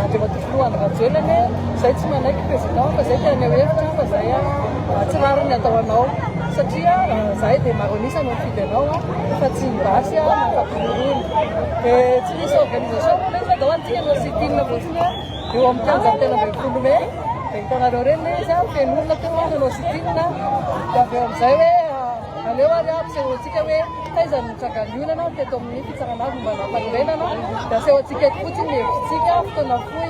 Andriamatoa Rajoelina izay tsy manaiky président fa zay tena hevitra fa zay tsy rariny ataonao satria zahay dia maronisana ny fidenao fa tsy basy mampapirorony dia tsy misy organisation rehetra dao antianao sitinina fotsiny eo amin'ny kianjatena ambinifolo Mey dia hitanareo reny izy feno olona teo nanao sitinina dia avy eo amin'izay hoe aleo ary asehoantsika hoe taizany mitranganionana teto amin'ny fitsarana momba nampanorenana dia asehoantsika eto fotsiny hevitsika fotoana foy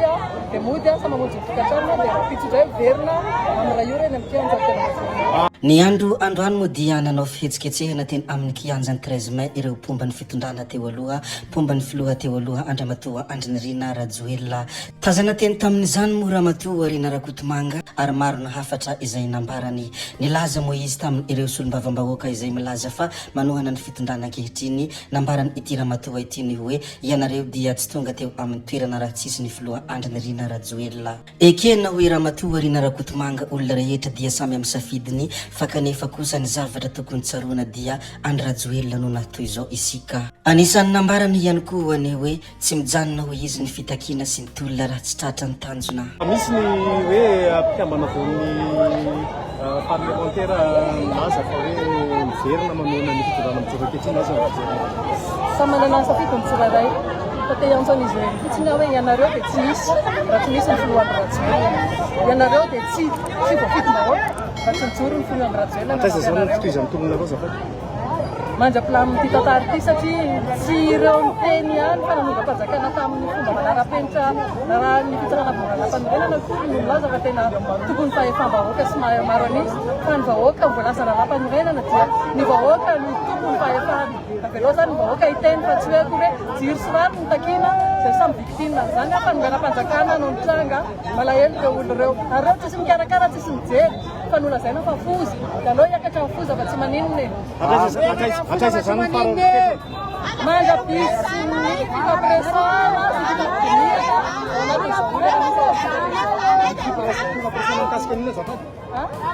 dia mody sa mamonjy tokantrano dia rapitsindray verina amin'ny raha io reny amin'ny kianjatena ny androany moa dia nanao fihetsikehtsehana teny amin'ny kianjany 13 Mey ireo pomban'ny fitondrana teo aloha pomban'ny filoha teo aloha Andriamatoa Andrinirina Rajoelina tazana teny tamin'izany moa Ramatoa Rina Rakotomanga ary maro na hafatra izay nambarany nilaza moa izy tamin'ny ireo solombavam-bahoaka izay milaza fa manohana ny fitondrana ankehitriny nambarany ity Ramatoa ity ny hoe ianareo dia tsy tonga teo amin'ny toerana raha tsisy ny filoha Andrinirina Rajoelina ekena hoe Ramatoa Rina Rakotomanga olona rehetra dia samy amin'ny safidiny fa kanefa kosa ny zavatra tokony tsaroana dia Andry Rajoelina no natoy izao isika anisan'ny nambarany ihany koa ny hoe tsy mijanona ho izy ny fitakina sy ny tolona raha tsy tratra ny tanjona misy ny hoe mpikambana voan'ny parlementaire laza fa hoe miverina manoana ny fitondrana mitsoraketriny azy samy manana asa fito ny tsirairay fa te antsony izy reny fotsiny hoe ianareo dia tsy misy raha tsy misy ny filohan'ny Rajoelina ianareo dia tsy voafitim-bahoaka fa tsy mijoro ny filohan'ny Rajoelina taiza zao ny fitohizan'ny tomonareo zafady mandrapilamy ity tantara ity satria tsy ireo ny teny ihany fa nanomba-panjakana tamin'ny fomba manara-penitra raha ny fitsarana voalam-panorenana koa no milaza fa tena tokony fahefam-bahoaka sy maro anisy fa ny vahoaka voalasa ralam-panorenana dia ny vahoaka no tokony fahefany avelao zany ny vahoaka hiteny fa tsy hoe koa hoe jiro sy rano ny takina zay samy victime zany fa ny ngaram-panjakana no nitranga malahelo ireo olo reo ary reo tsisy mikarakara tsisy mijery fa nolazaina fa fozy dia aleo hiakatra fozy fa tsy maninona atraiza zany farany mandrapisy ny fifampirasana mikasika anina zafady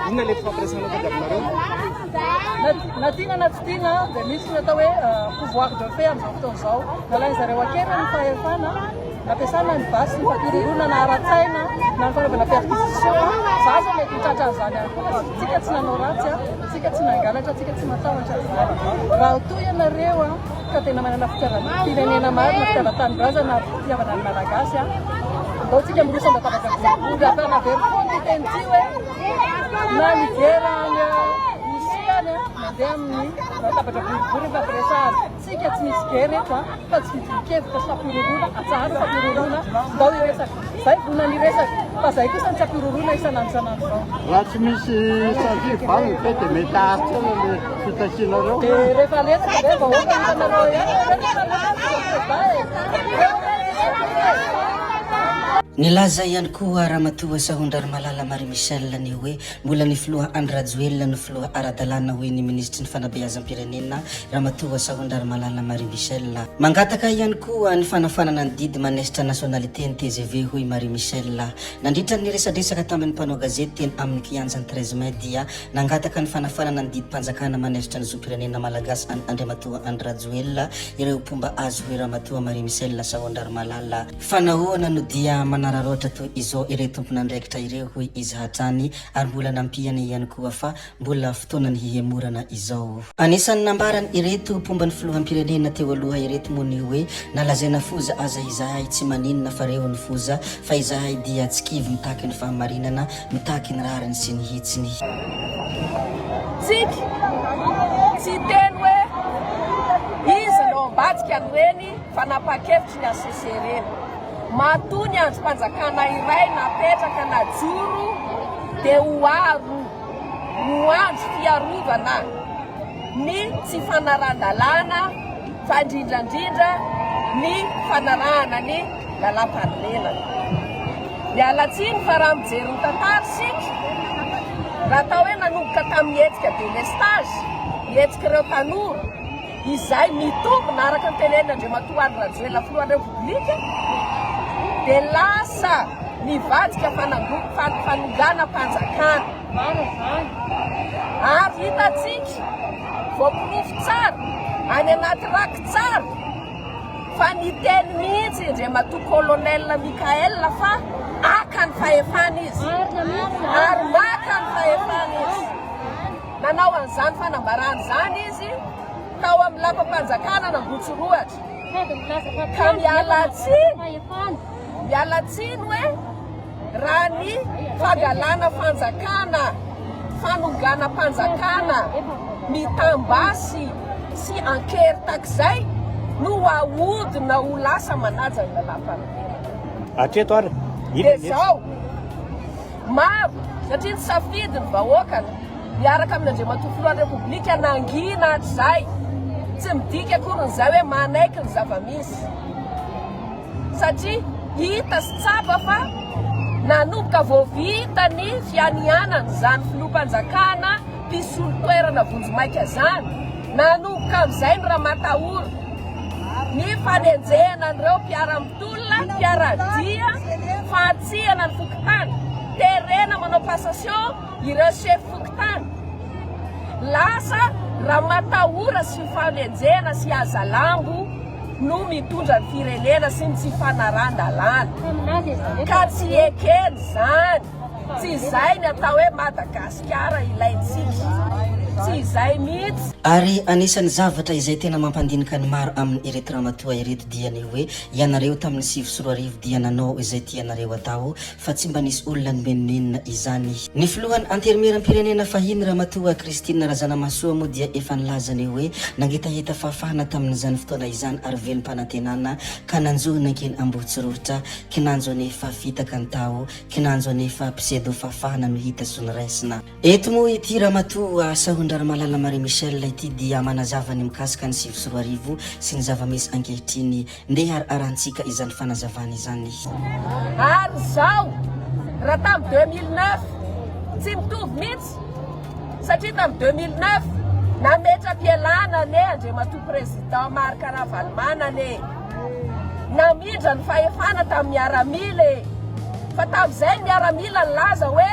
inona le fifampirasana tady aminareo na tiana na tsy tiana dia misy ny atao hoe pouvoir de fait amin'izao fotoana izao nalainy zareo akena ny fahefana nampiasana ny basy ny fampirorona na ara-tsaina na ny fanaovana perquisition za zao mety mitratra an'izany any koa tsika tsy nanao ratsy tsika tsy nangalatra tsika tsy matahotra zany raha toy ianareo ka tena manana firenena marina fitiavan-tanindrazana fitiavana ny malagasy ndao tsika mirosa mbatabaka afana very fonty teny ty hoe na niverany isiany mandeha amin'ny latabatra boribory fampiresahana tsika tsy misy gery eto fa tsy fidinikevitra sy fampirorona atsahary fampirorona ndao iresaka zay vona niresaka fa zay kosa ny tsy ampirorona isanandro zao raha tsy misy savivany fe dia mety ahatra le fitakinareo dia rehefa lesaka zay vahoaka hitanareo nilaza ihany koa Ramatoa Sahondrary Malala Marie Michel ny hoe mbola ny filoha Andry Rajoelina no filoha ara-dalàna hoe ny ministry ny fanabeazam-pirenena Ramatoa Sahondrary Malala Marie Michel mangataka ihany koa ny fanafanana ny didy manesitra nationalité ny TGV hoy Marie Michel nandritra ny resadresaka tamin'ny mpanao gazety teny amin'ny kianjany 13 Mey dia nangataka ny fanafanana ny didy mpanjakana manesitra ny zom-pirenena malagasy Andriamatoa Andry Rajoelina ireo pomba azo hoe Ramatoa Marie Michel Sahondrary Malala fanahoana no dia nararoatra toy izao ireo tompon'andraikitra ireo hoy izy hatrany ary mbola nampiany ihany koa fa mbola fotoanany hihemorana izao anisan'ny nambarany ireto pomba ny filoham-pirenena teo aloha ireto moa ny hoe nalazaina foza aza izahay tsy maninona fa reo ny foza fa izahay dia tsy kivy mitaky ny fahamarinana mitaky ny rariny sy ny hitsiny tsika tsy teny hoe izy no ambadika ny reny fa napakevitry ny asesereny matony androm-panjakana iray napetraka na joro dia hoaro no andro fiarovana ny tsy fanarandalàna fa indrindrandrindra ny fanarahana ny lalam-panorenana mialatsiny fa raha mijery ny tantara sika raha atao hoe nanomboka tamin'ny hetsika delestage hetsika ireo tanora izay mitombona araka ny tenenina Andriamatoa Andry Rajoelina filohan'ny repoblika dia lasa nivadika fanongana mpanjakana ary hitatsika voapirofo tsara any anaty raky tsara fa ny teny mihitsy ndre matoa colonel Mikael fa aka ny fahefana izy ary maka ny fahefana izy nanao an'izany fanambarana zany izy tao amin'ny lapam-panjakana n'Ambohitsiroatra ka miala tsiny hoe raha ny fagalana fanjakana fanongana mpanjakana mitambasy sy ankery takizay no ahodina ho lasa manaja ny lalam-pahamehana. Hatreto ary dia zao maro satria ny safidy ny vahoakana miaraka amin'ny Andriamatoa Filohan'ny Repoblika nangina hatrizay tsy midika akorin'izay hoe manaiky ny zava-misy satria hita sy tsapa fa nanomboka voavita ny fianianana zany filoham-panjakana mpisolo-toerana Vonjomaika zany nanomboka amin'izay ny Ramatahora ny fanenjehana an'ireo mpiara-mitolona mpiaradia fahatsiana ny fokotany terena manao passation ireo chef fokotany lasa Ramatahora sy fanenjehana sy azalambo no mitondra ny firenena sy ny tsy fanarandalana ka tsy ekeny zany tsy izay ny atao hoe Madagasikara ilaitsika tsy izay mihitsy. Ary anisan'ny zavatra izay tena mampandinika ny maro amin'ny ireto ramatoa ireto dia ny hoe ianareo tamin'ny 7 sy 4 arivo dia nanao izay tianareo atao fa tsy mba nisy olona nomenonenina izany. Ny filohan'ny anterimeram-pirenena fahiny ramatoa Kristina Razanamasoa moa dia efa nilazany hoe nangetaheta fahafahana tamin'izany fotoana izany ary velom-panantenana ka nanjohina ankeny Ambohitsiroatra kinanjo anefa fitaka ny tao kinanjo anefa pseudo fahafahana no hita soniraisina. Eto moa ity ramatoa Sahondrary Malala Marie Michel ity dia manazavany mikasika ny 7 sy 4 arivo sy ny zava-misy ankehitriny ndeha ararantsika izany fanazavana izany. Ary zao raha tamin'ny 2009 tsy mitovy mihitsy satria tamin'ny 2009 nametra-pialana ne Andriamatoa Président Marc Ravalomanana ne namindra ny fahefana tamin'ny miaramila fa tamin'izay miaramila nilaza hoe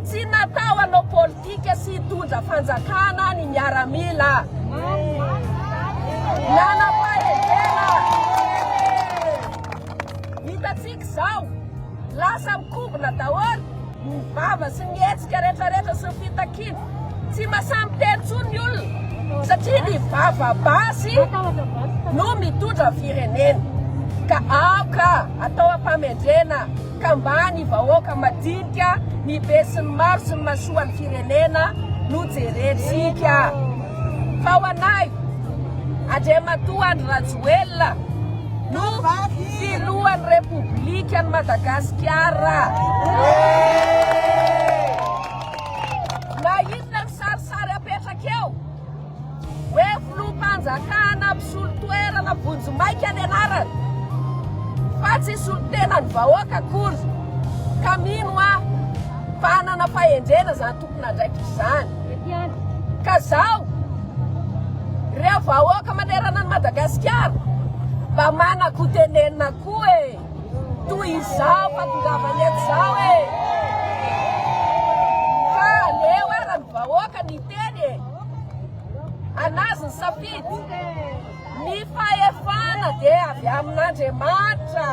tsy natao anao politika sy hitondra fanjakana ny miaramila nanam-pahendrena hitatsika zao lasa mikombona daholo ny vava sy ny hetsika rehetrarehetra sy ny fitakiny tsy masamby teny tsony ny olona satria ny vava basy no mitondra firenena ka aoka atao ampamendrena ka mba ny vahoaka madinika ny be sy ny maro sy ny masoa ny firenena no jerentsika fa ho anay Andriamatoa Andry Rajoelina no filohan'ny Repoblika ny Madagasikara na inona ny sarisary apetraka eo hoe filoham-panjakana mpisolo-toerana Vonjomaika ny anarany fa tsy solotena ny vahoaka akory ka mino fa hanana fahendrena zany tokony andraikitra izany ka zao ireo vahoaka manerana ny Madagasikara mba manako tenenina koa toy izao fatongavany eto zao fa leo raha ny vahoaka ny teny anazy ny safidy ny fahefana dia avy amin'Andriamanitra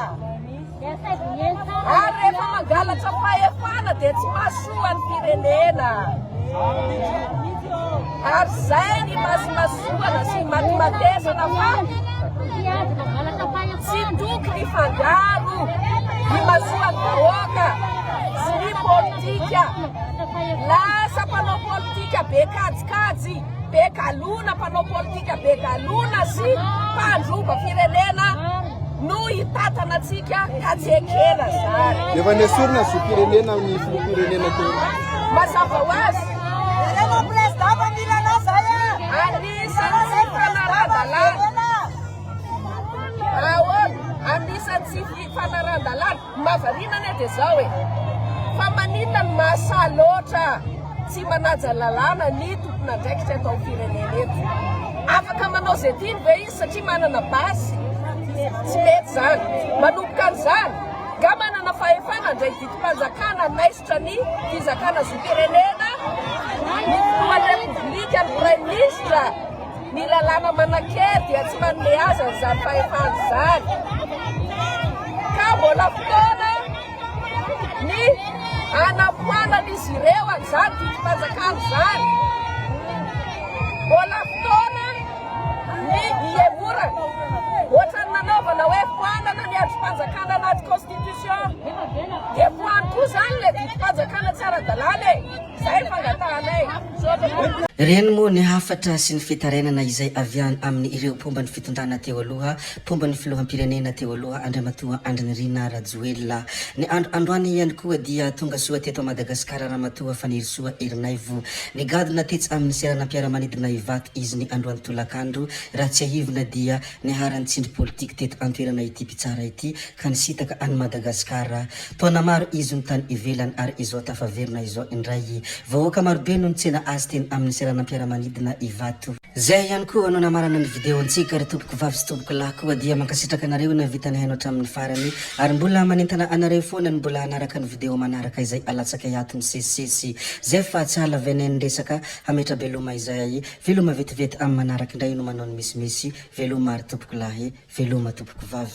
ary rehefa mangalatra fahefana dia tsy masoa ny firenena ary zay ny masimasoana sy matimatesana fa tsy tokony fangaro ny masoa ny vahoaka sy ny politika lasa mpanao politika be kajikajy be galona mpanao politika be galona sy mpandrova firenena no hitatana atsika ka tsy ekena zany efa nesorina zo firenena ny filoha-pirenena teo mazava ho azy anisan'ny fanaran-dalàna anisan'ny tsy fanaran-dalàna mavarinana dia zao fa maninona ny mahasaloatra tsy manaja lalàna ny tompona andraikitra atao firenena eto afaka manao zay tiany ve izy satria manana basy tsy mety zany manomboka an'izany nga manana fahefana andray vidim-panjakana maisitra ny fizakana zo firenena ny filohan'ny Repoblika ny Prime Ministre ny lalàna manakery dia tsy manome aza zany fahefany zany ka mbola fotoana ny anapoanan'izy ireo an'izany fitim-panjakana zany mbola fotoana ny iemorana ohatrany nanaovana hoe foanana ny androm-panjakana anaty constitution dia foany koa zany le vitim-panjakana tsy ara-dalàna e zay fangatanay reny moa ny hafatra sy ny fitarenana izay aviany amin'ny ireo pomba ny fitondrana teo aloha pomba ny filoham-pirenena teo aloha Andriamatoa Andrinirina Rajoelina ny androany ihany koa dia tonga soa teto Madagasikara Ramatoa Fanirisoa Erinaivo ny gadona tetsy amin'ny seranam-piaramanidina Ivato izy ny androany tolakandro raha tsy ahivina dia ny harantsindry politika teto antoerana ity pitsara ity ka nisitaka any Madagasikara taona maro izy ny tany ivelany ary izao tafaverina izao indray vahoaka marobe no nitsena azy teny amin'ny seranam-piaramanidina Ivato zay ihany koa no namarana ny video antsika ry tompoko vavy sy tompoko lahy koa dia mankasitraka anareo na vitany haino hatramin'ny farany ary mbola manentana anareo foana ny mbola anaraka ny video manaraka izay alatsaka hiato ny sesisesy zay fa tsy halavenen resaka hametra veloma izay veloma vetivety amin'ny manaraka indray no manao ny misimisy veloma ary tompoko lahy veloma tompoko vavy